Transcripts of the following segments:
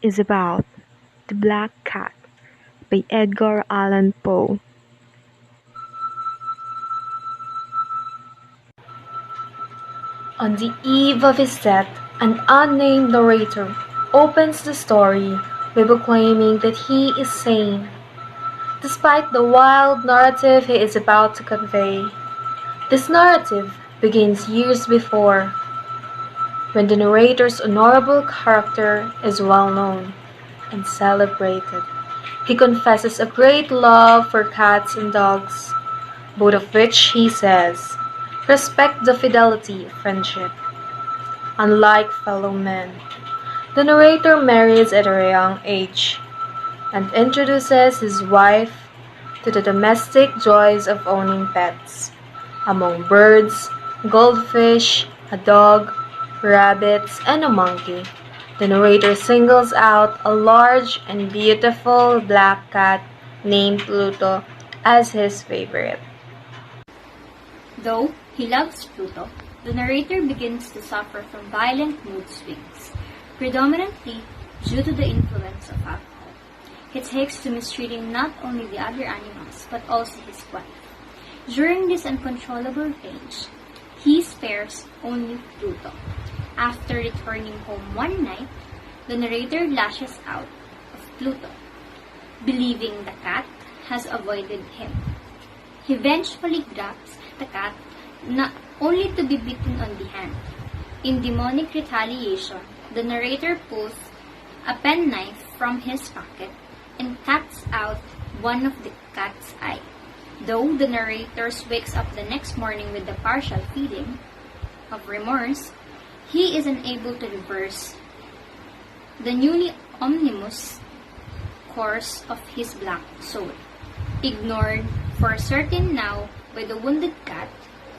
is about The Black Cat by Edgar Allan Poe. On the eve of his death, an unnamed narrator opens the story by proclaiming that he is sane, despite the wild narrative he is about to convey. This narrative begins years before, when the narrator's honorable character is well known and celebrated. He confesses a great love for cats and dogs, both of which, he says, respect the fidelity of friendship. Unlike fellow men, the narrator marries at a young age and introduces his wife to the domestic joys of owning pets. Among birds, goldfish, a dog, rabbits, and a monkey, the narrator singles out a large and beautiful black cat named Pluto as his favorite. Though he loves Pluto, the narrator begins to suffer from violent mood swings, predominantly due to the influence of alcohol. He takes to mistreating not only the other animals, but also his wife. During this uncontrollable rage, he spares only Pluto. After returning home one night, the narrator lashes out of Pluto, believing the cat has avoided him. He vengefully grabs the cat, not only to be bitten on the hand. In demonic retaliation, the narrator pulls a penknife from his pocket and cuts out one of the cat's eye. Though the narrator wakes up the next morning with a partial feeling of remorse, he is unable to reverse the newly ominous course of his black soul. Ignored for certain now by the wounded cat,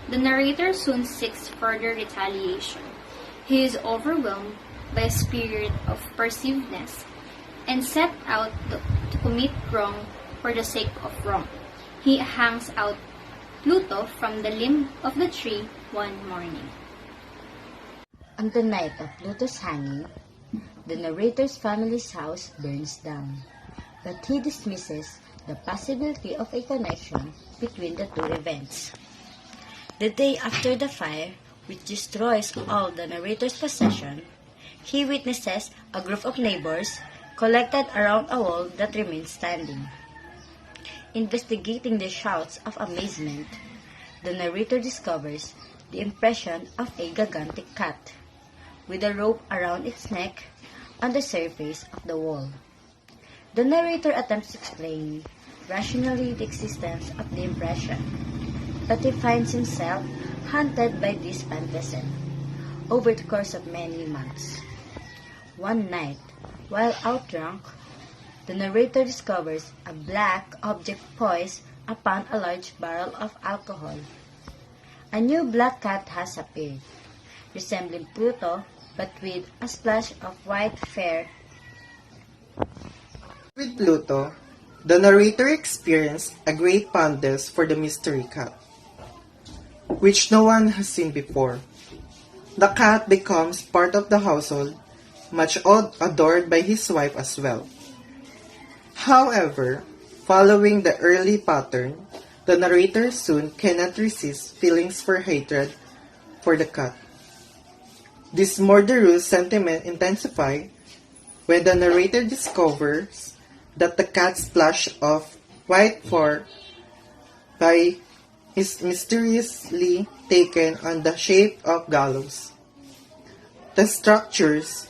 the narrator soon seeks further retaliation. He is overwhelmed by a spirit of persiveness and set out to commit wrong for the sake of wrong. He hangs out Pluto from the limb of the tree one morning. On the night of Pluto's hanging, the narrator's family's house burns down, but he dismisses the possibility of a connection between the two events. The day after the fire, which destroys all the narrator's possession, he witnesses a group of neighbors collected around a wall that remains standing. Investigating the shouts of amazement, the narrator discovers the impression of a gigantic cat, with a rope around its neck on the surface of the wall. The narrator attempts to explain rationally the existence of the impression, but he finds himself haunted by this phantasm over the course of many months. One night, while out drunk, the narrator discovers a black object poised upon a large barrel of alcohol. A new black cat has appeared, resembling Pluto, but with a splash of white fur. With Pluto, the narrator experienced a great fondness for the mystery cat, which no one has seen before. The cat becomes part of the household, much adored by his wife as well. However, following the early pattern, the narrator soon cannot resist feelings for hatred for the cat. This murderous sentiment intensifies when the narrator discovers that the cat's splash of white fur by is mysteriously taken on the shape of gallows. The structures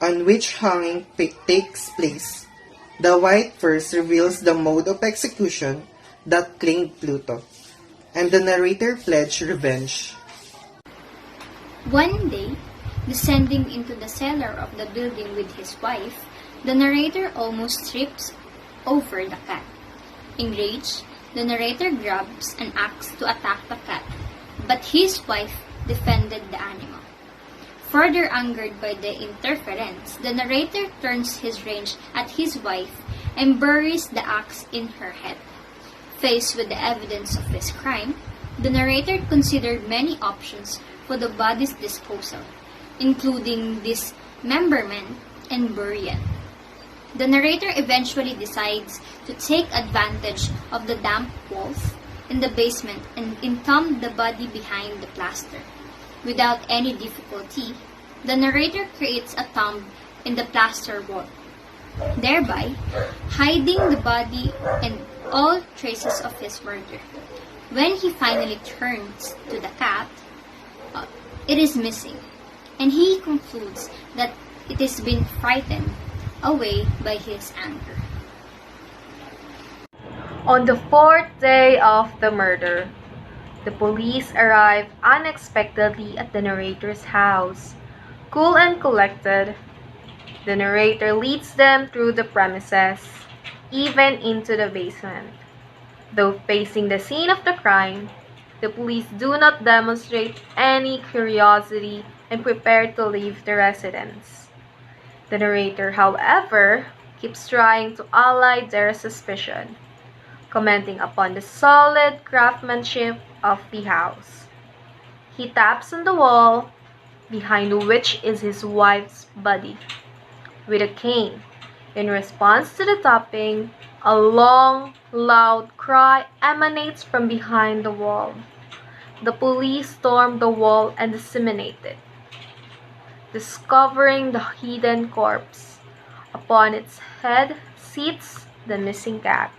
on which hanging takes place, the white furs reveals the mode of execution that claimed Pluto, and the narrator pledged revenge. One day, descending into the cellar of the building with his wife, the narrator almost trips over the cat. Enraged, the narrator grabs an axe to attack the cat, but his wife defended the animal. Further angered by the interference, the narrator turns his rage at his wife and buries the axe in her head. Faced with the evidence of his crime, the narrator considered many options for the body's disposal, including dismemberment and burial. The narrator eventually decides to take advantage of the damp walls in the basement and entomb the body behind the plaster. Without any difficulty, the narrator creates a tomb in the plaster wall, thereby hiding the body and all traces of his murder. When he finally turns to the cat, it is missing, and he concludes that it has been frightened away by his anger. On the fourth day of the murder, the police arrive unexpectedly at the narrator's house. Cool and collected, the narrator leads them through the premises, even into the basement. Though facing the scene of the crime, the police do not demonstrate any curiosity and prepare to leave the residence. The narrator, however, keeps trying to allay their suspicion, commenting upon the solid craftsmanship of the house. He taps on the wall, behind which is his wife's body, with a cane. In response to the tapping, a long, loud cry emanates from behind the wall. The police storm the wall and disseminate it, discovering the hidden corpse. Upon its head sits the missing cat.